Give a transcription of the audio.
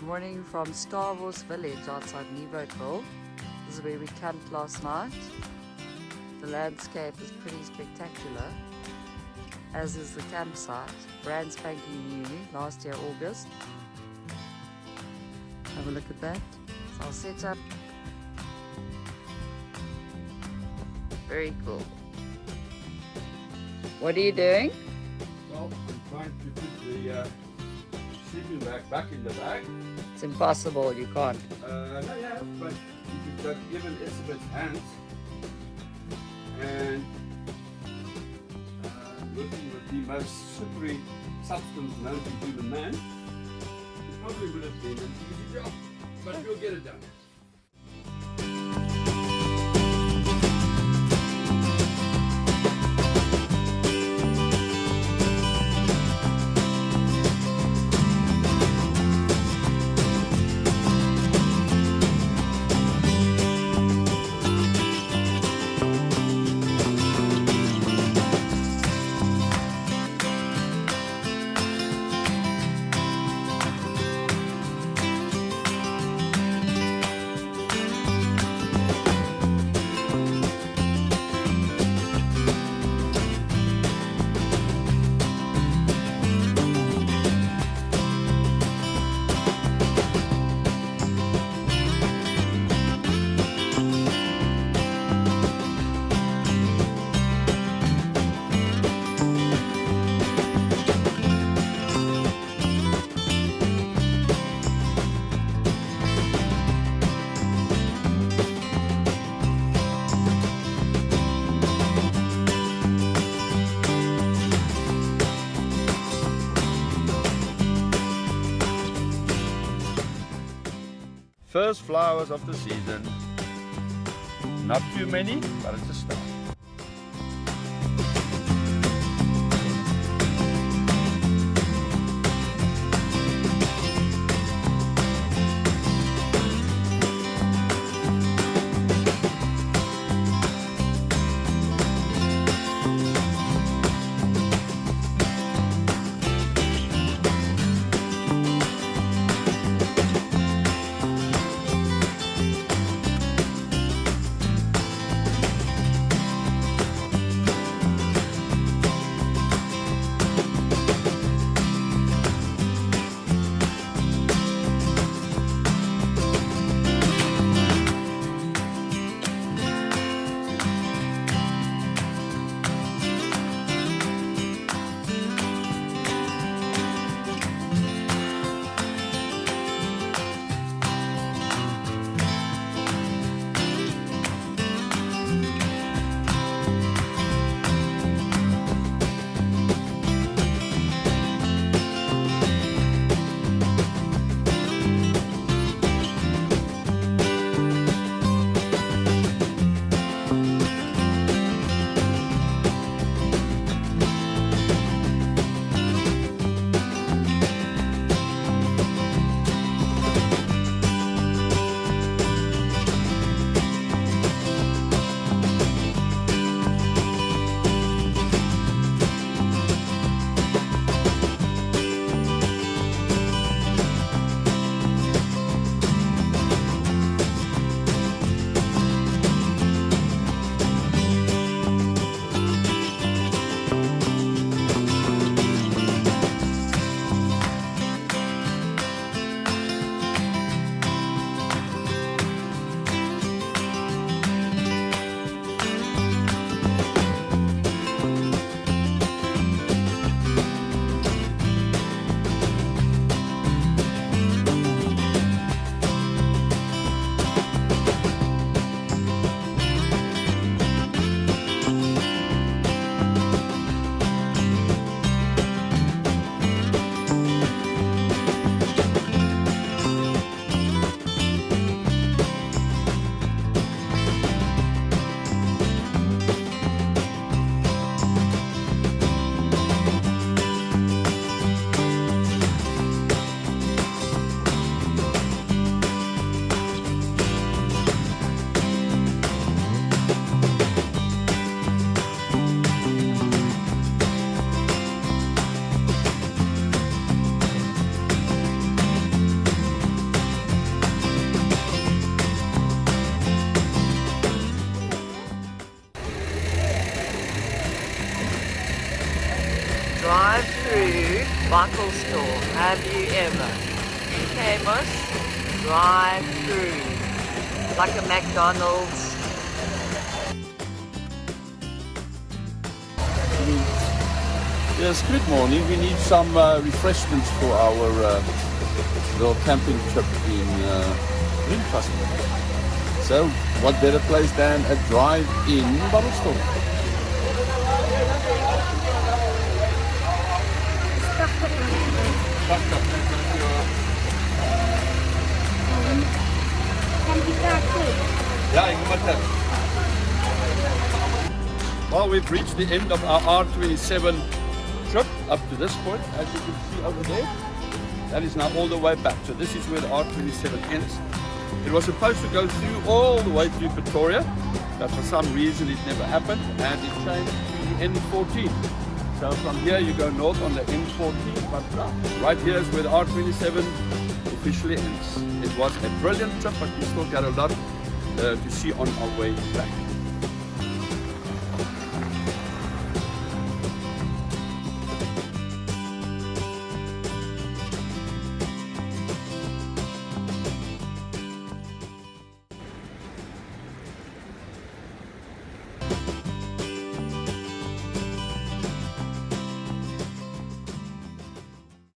morning from Stoffel village outside Nieuwoudtville. This is where we camped last night. The landscape is pretty spectacular, as is the campsite. Brand spanking new, last year August. Have a look at that. It's our setup. Very cool. What are you doing? Well, I'm trying to put the sleeping bag back in the bag. It's impossible, you can't. No, yeah, but you could give an Elizabeth's hands and working with the most slippery substance known to human man, it probably would have been an easy job, but we'll get it done. First flowers of the season. Not too many, but it's a start. Buckle store. Have you ever? In Keimoes, drive through like a McDonald's. Yes, good morning. We need some refreshments for our little camping trip in Brandvlei. So, what better place than a drive-in bottle store? Well, we've reached the end of our R27 trip up to this point, as you can see over there. That is now all the way back. So this is where the R27 ends. It was supposed to go through all the way through Pretoria, but for some reason it never happened, and it changed to the N14. So from here you go north on the N14, but right here is where the R27 officially ends. It was a brilliant trip, but we still got a lot to see on our way back.